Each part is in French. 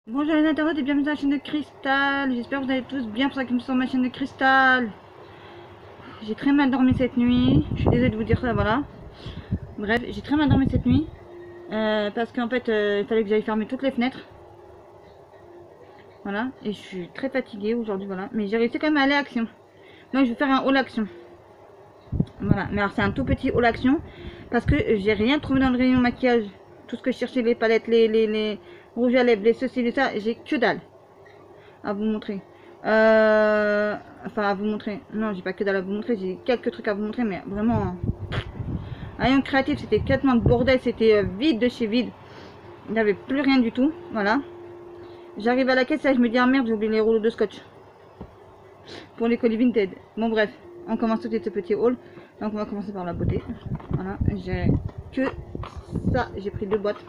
Bonjour les internautes et bienvenue sur la chaîne de Cristal. J'espère que vous allez tous bien pour ça que nous sommes sur ma chaîne de Cristal. J'ai très mal dormi cette nuit. Je suis désolée de vous dire ça, voilà. Bref, j'ai très mal dormi cette nuit. Parce qu'en fait, il fallait que j'aille fermer toutes les fenêtres. Voilà. Et je suis très fatiguée aujourd'hui, voilà. Mais j'ai réussi quand même à aller à l'action. Donc je vais faire un haul action. Voilà. Mais alors c'est un tout petit haul action. Parce que j'ai rien trouvé dans le rayon maquillage. Tout ce que je cherchais, les palettes, les rouges à lèvres, les ceci, les ça, j'ai que dalle à vous montrer. Enfin, à vous montrer. Non, j'ai pas que dalle à vous montrer. J'ai quelques trucs à vous montrer, mais vraiment. Rayon créatif, c'était complètement de bordel. C'était vide de chez vide. Il n'y avait plus rien du tout. Voilà. J'arrive à la caisse et je me dis, ah merde, j'ai oublié les rouleaux de scotch. Pour les colis Vinted. Bon, bref. On commence tout de suite ce petit haul. Donc, on va commencer par la beauté. Voilà. J'ai que ça. J'ai pris 2 boîtes.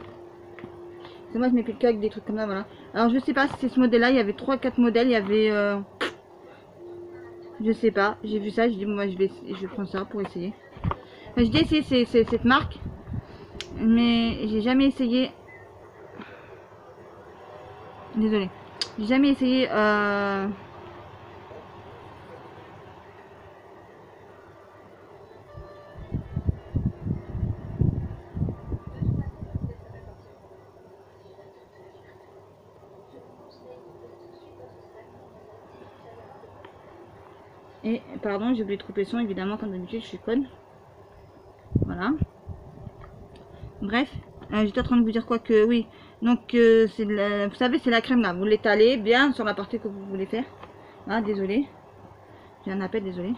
C'est moi, je mets plus le cas avec des trucs comme ça, voilà. Alors, je sais pas si c'est ce modèle-là. Il y avait 3-4 modèles. Il y avait. Je sais pas, j'ai vu ça, je dis bon, moi je vais prendre ça pour essayer. Enfin, j'ai déjà essayé cette marque, mais j'ai jamais essayé. Désolée, j'ai jamais essayé. Et pardon, j'ai oublié de couper le son, évidemment, comme d'habitude, je suis conne. Voilà. Bref, j'étais en train de vous dire quoi que oui. Donc, vous savez, c'est la crème là. Vous l'étalez bien sur la partie que vous voulez faire. Ah, désolé. J'ai un appel, désolé.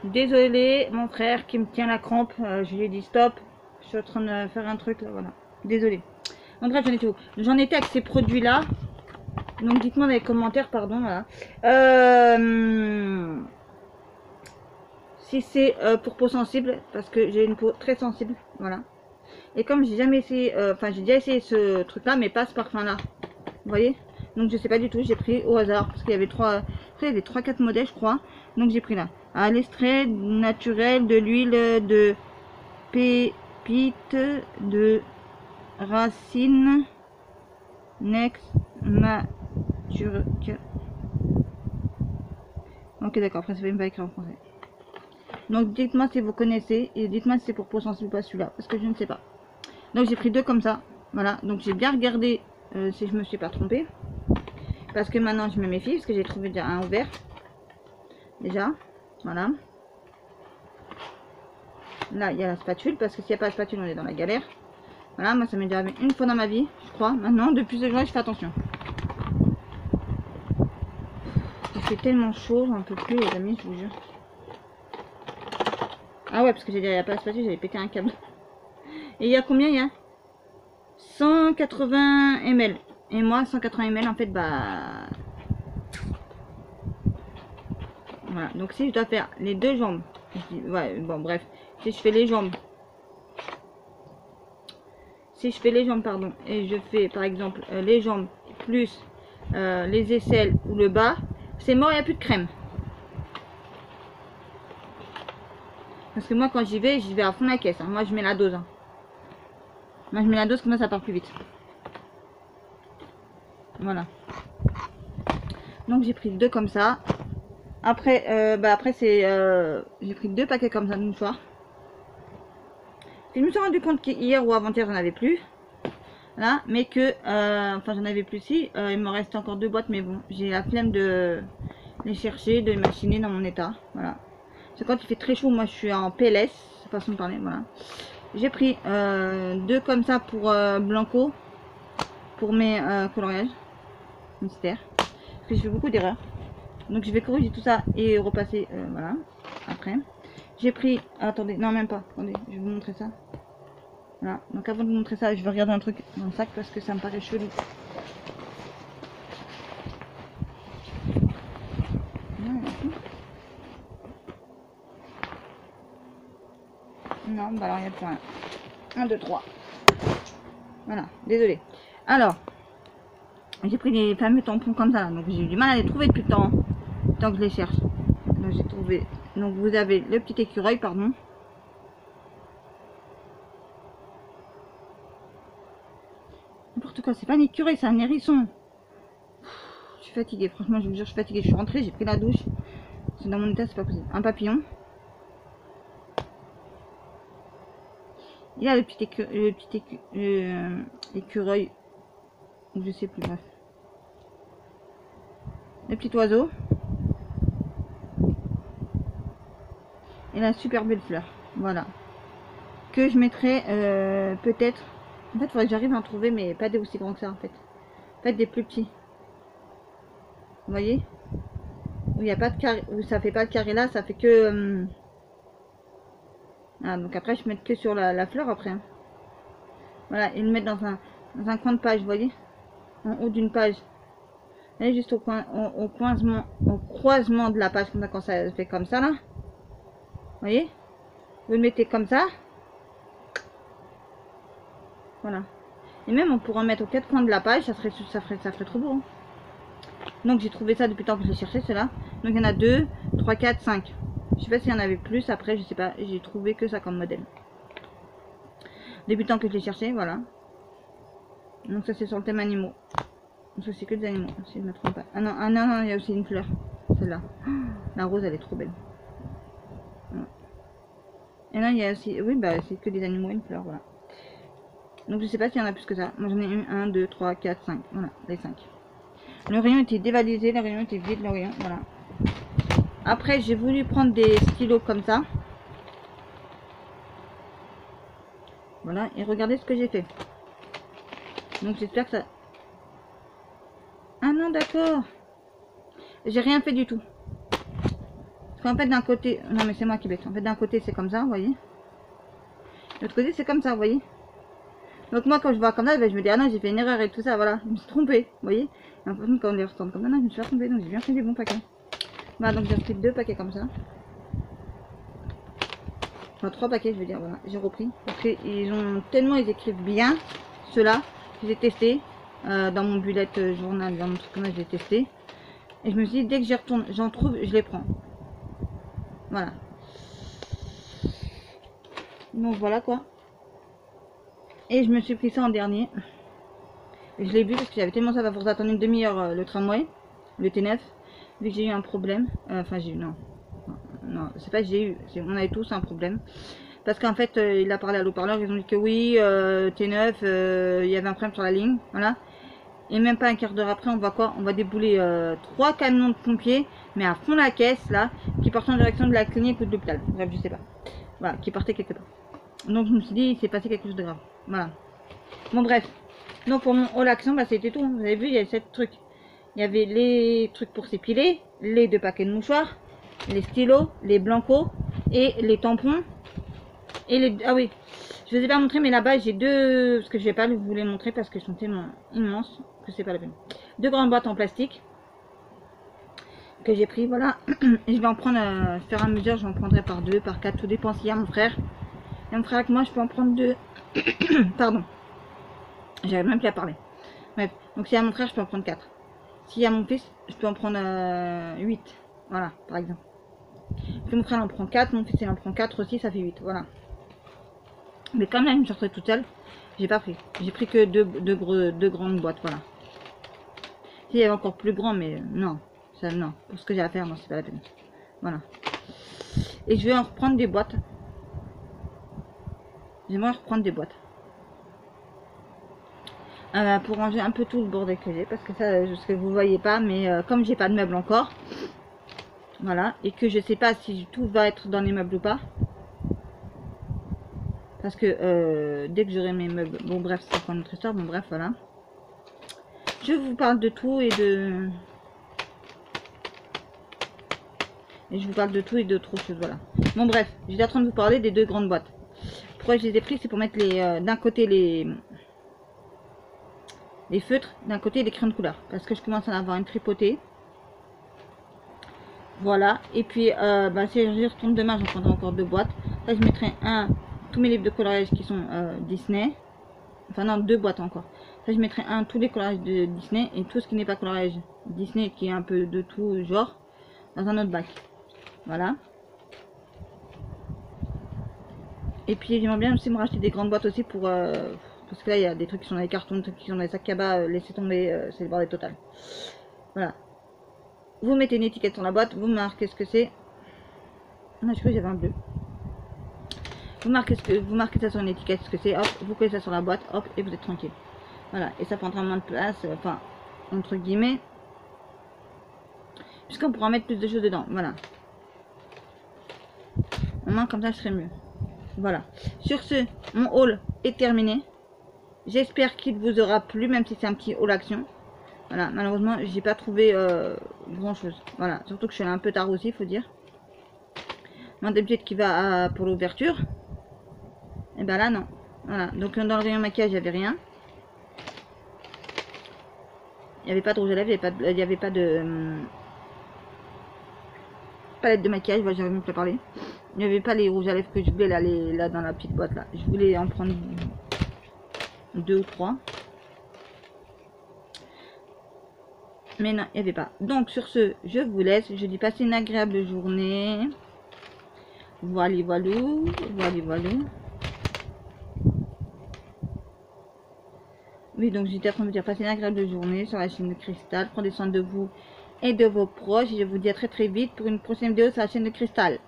Désolé, mon frère qui me tient la crampe. Je lui ai dit stop. Je suis en train de faire un truc là, voilà. Désolé. En bref, j'en étais où? J'en étais avec ces produits là. Donc dites-moi dans les commentaires, pardon. Voilà. Si c'est pour peau sensible, parce que j'ai une peau très sensible, voilà. Et comme j'ai jamais essayé, enfin j'ai déjà essayé ce truc là, mais pas ce parfum là. Vous voyez? Donc je sais pas du tout, j'ai pris au hasard, parce qu'il y avait 3-4 modèles je crois. Donc j'ai pris là. À l'extrait naturel de l'huile de pépite de racine Next Mature. Ok d'accord, après ça va même pas écrire en français. Donc dites-moi si vous connaissez et dites-moi si c'est pour peau sensible ou pas celui-là, parce que je ne sais pas. Donc j'ai pris 2 comme ça, voilà. Donc j'ai bien regardé si je me suis pas trompée, parce que maintenant je me méfie, parce que j'ai trouvé déjà un ouvert, déjà, voilà. Là il y a la spatule, parce que s'il n'y a pas de spatule on est dans la galère. Voilà, moi ça m'est déjà arrivé une fois dans ma vie, je crois. Maintenant depuis ce jour je fais attention. Il fait tellement chaud, j'en peux plus les amis, je vous jure. Ah ouais, parce que j'ai dit il n'y a pas de spatule, j'avais pété un câble. Et il y a combien? Il y a 180 ml. Et moi 180 ml en fait, bah voilà. Donc si je dois faire les 2 jambes, ouais, bon bref, si je fais les jambes, pardon, et je fais par exemple les jambes plus les aisselles ou le bas, c'est mort, il n'y a plus de crème. Parce que moi quand j'y vais à fond la caisse, hein. Moi je mets la dose, hein. Moi je mets la dose, comme ça part plus vite. Voilà. Donc j'ai pris 2 comme ça. Après, après c'est j'ai pris 2 paquets comme ça d'une fois. Je me suis rendu compte qu'hier ou avant-hier j'en avais plus. Voilà, mais que enfin j'en avais plus si. Il me reste encore 2 boîtes, mais bon, j'ai la flemme de les chercher, de les machiner dans mon état. Voilà. Parce que quand il fait très chaud, moi je suis en PLS, façon de parler, voilà. J'ai pris 2 comme ça pour Blanco, pour mes coloriages mystère. Parce que je fais beaucoup d'erreurs. Donc je vais corriger tout ça et repasser, voilà, après. J'ai pris, attendez, non même pas, attendez, je vais vous montrer ça. Voilà, donc avant de vous montrer ça, je vais regarder un truc dans le sac parce que ça me paraît chelou. Non, bah alors il n'y a plus rien. 1, 2, 3. Voilà, désolé. Alors, j'ai pris les fameux tampons comme ça, là, donc j'ai eu du mal à les trouver depuis le temps que je les cherche. Donc j'ai trouvé, donc vous avez le petit écureuil, pardon. N'importe quoi, c'est pas un écureuil, c'est un hérisson. Je suis fatiguée, franchement, je vous jure, je suis fatiguée. Je suis rentrée, j'ai pris la douche. C'est dans mon état, c'est pas possible. Un papillon. Il y a le petit, écureuil. Je sais plus, bref. Le petit oiseau. Et la super belle fleur. Voilà. Que je mettrai peut-être. En fait, il faudrait que j'arrive à en trouver, mais pas des aussi grands que ça, en fait. En fait, des plus petits. Vous voyez? Où il n'y a pas de carré. Où ça fait pas le carré là, ça fait que. Ah, donc après, je mets que sur la fleur après. Hein. Voilà, et le mettre dans un coin de page, vous voyez? En haut d'une page. Et juste au coin, au croisement de la page, comme ça, quand ça fait comme ça là. Vous voyez? Vous le mettez comme ça. Voilà. Et même on pourrait en mettre aux quatre coins de la page, ça ferait trop beau. Hein. Donc j'ai trouvé ça depuis le temps que je l'ai cherché, cela. Donc il y en a 2, 3, 4, 5. Je sais pas s'il y en avait plus, après je sais pas, j'ai trouvé que ça comme modèle. Depuis le temps que je l'ai cherché, voilà. Donc ça c'est sur le thème animaux. Donc ça c'est que des animaux, si je me trompe pas. Ah non, non, il y a aussi une fleur. Celle-là. La rose elle est trop belle. Et là il y a aussi, oui bah c'est que des animaux et une fleur, voilà. Donc je sais pas s'il y en a plus que ça. Moi j'en ai eu 1, 2, 3, 4, 5. Voilà, les 5. Le rayon était dévalisé, le rayon était vide, le rayon, voilà. Après j'ai voulu prendre des stylos comme ça. Voilà, et regardez ce que j'ai fait. Donc j'espère que ça... Ah non, d'accord. J'ai rien fait du tout. Parce qu'en fait d'un côté... Non mais c'est moi qui bête. En fait d'un côté c'est comme ça, vous voyez. De l'autre côté c'est comme ça, vous voyez. Donc moi quand je vois comme ça, ben, je me dis ah non j'ai fait une erreur et tout ça, voilà. Je me suis trompée, vous voyez. Et en fait quand on les retourne comme ça, non, je me suis pas trompée, donc j'ai bien fait des bons paquets. Voilà, donc j'ai repris 2 paquets comme ça. Enfin 3 paquets je veux dire, voilà. J'ai repris. Parce qu'ils ont tellement, ils écrivent bien, ceux-là. J'ai testé dans mon bullet journal, dans mon truc comme ça, j'ai testé. Et je me suis dit, dès que j'y retourne, j'en trouve, je les prends. Voilà. Donc voilà quoi. Et je me suis pris ça en dernier. Et je l'ai vu parce que j'avais tellement ça va pour attendre une demi-heure le tramway, le T9. Vu que j'ai eu un problème. Enfin j'ai eu, non. Non, c'est pas que j'ai eu, on avait tous un problème. Parce qu'en fait, il a parlé à l'eau-parleur, ils ont dit que oui, T9, il y avait un problème sur la ligne. Voilà. Et même pas un quart d'heure après, on voit quoi? On va débouler 3 camions de pompiers, mais à fond la caisse, là, qui partent en direction de la clinique ou de l'hôpital. Bref, je sais pas. Voilà, qui partaient quelque part. Donc je me suis dit, il s'est passé quelque chose de grave. Voilà. Bon, bref. Donc pour mon haul action, bah, c'était tout. Vous avez vu, il y avait 7 trucs. Il y avait les trucs pour s'épiler, les 2 paquets de mouchoirs, les stylos, les blancos et les tampons. Et les... Ah oui, je ne vous ai pas montré, mais là-bas j'ai 2... Parce que je vais pas vous les montrer parce qu'elles sont tellement immenses que c'est pas la peine. 2 grandes boîtes en plastique que j'ai pris, voilà. Et je vais en prendre, faire à mesure, j'en prendrai par 2, par 4, tout dépend s'il y a mon frère. Et mon frère avec moi, je peux en prendre 2. Pardon. J'arrive même plus à parler. Bref, donc s'il y a mon frère, je peux en prendre 4. S'il y a mon fils, je peux en prendre 8. Voilà, par exemple. Puis mon frère en prend 4, mon fils il en prend 4 aussi, ça fait 8. Voilà. Mais comme là, je me sortais toute seule, j'ai pas pris. J'ai pris que deux grandes boîtes, voilà. S'il y avait encore plus grand, mais non. Ça, non. Pour ce que j'ai à faire, non, c'est pas la peine. Voilà. Et je vais en reprendre des boîtes. J'aimerais reprendre des boîtes. Pour ranger un peu tout le bordel que j'ai. Parce que ça, ce que vous voyez pas, mais comme j'ai pas de meubles encore. Voilà. Et que je sais pas si tout va être dans les meubles ou pas. Parce que dès que j'aurai mes meubles... Bon bref, c'est pas notre histoire. Bon bref, voilà. Je vous parle de tout et de... Et je vous parle de tout et d'autres choses, voilà. Bon bref, j'étais en train de vous parler des 2 grandes boîtes. Pourquoi je les ai pris? C'est pour mettre les d'un côté les feutres, d'un côté les crayons de couleur. Parce que je commence à en avoir une tripotée. Voilà. Et puis, bah, si je retourne demain, j'en prendrai encore 2 boîtes. Là, je mettrai tous mes livres de coloriage qui sont Disney. Enfin non, 2 boîtes encore. Là, je mettrai tous les coloriages de Disney et tout ce qui n'est pas coloriage Disney, qui est un peu de tout genre, dans un autre bac. Voilà. Et puis j'aimerais bien aussi me racheter des grandes boîtes aussi pour Parce que là, il y a des trucs qui sont dans les cartons, des trucs qui sont dans les sacs à bas, laissez tomber, c'est le bordel total. Voilà. Vous mettez une étiquette sur la boîte, vous marquez ce que c'est. Non, je crois que j'avais un bleu. Vous marquez ça sur une étiquette, ce que c'est, hop, vous collez ça sur la boîte, hop, et vous êtes tranquille. Voilà, et ça prendra moins de place, enfin, entre guillemets, puisqu'on pourra mettre plus de choses dedans, voilà. Au moins, comme ça, je serai mieux. Voilà. Sur ce, mon haul est terminé. J'espère qu'il vous aura plu, même si c'est un petit haul action. Voilà, malheureusement, j'ai pas trouvé grand chose. Voilà, surtout que je suis allée un peu tard aussi, faut dire. Moi, d'habitude, qui va pour l'ouverture. Et ben là, non. Voilà, donc dans le rayon maquillage, il n'y avait rien. Il n'y avait pas de rouge à lèvres, il n'y avait pas de palette de maquillage, voilà, j'avais même pas parlé. Il n'y avait pas les rouges à lèvres que je voulais là dans la petite boîte là. Je voulais en prendre 2 ou 3. Mais non, il n'y avait pas. Donc sur ce, je vous laisse. Je dis passez une agréable journée. Voilà, voilà. Oui, donc j'étais en train de vous dire passez une agréable journée sur la chaîne de Cristal. Prenez soin de vous et de vos proches. Et je vous dis à très vite pour une prochaine vidéo sur la chaîne de Cristal.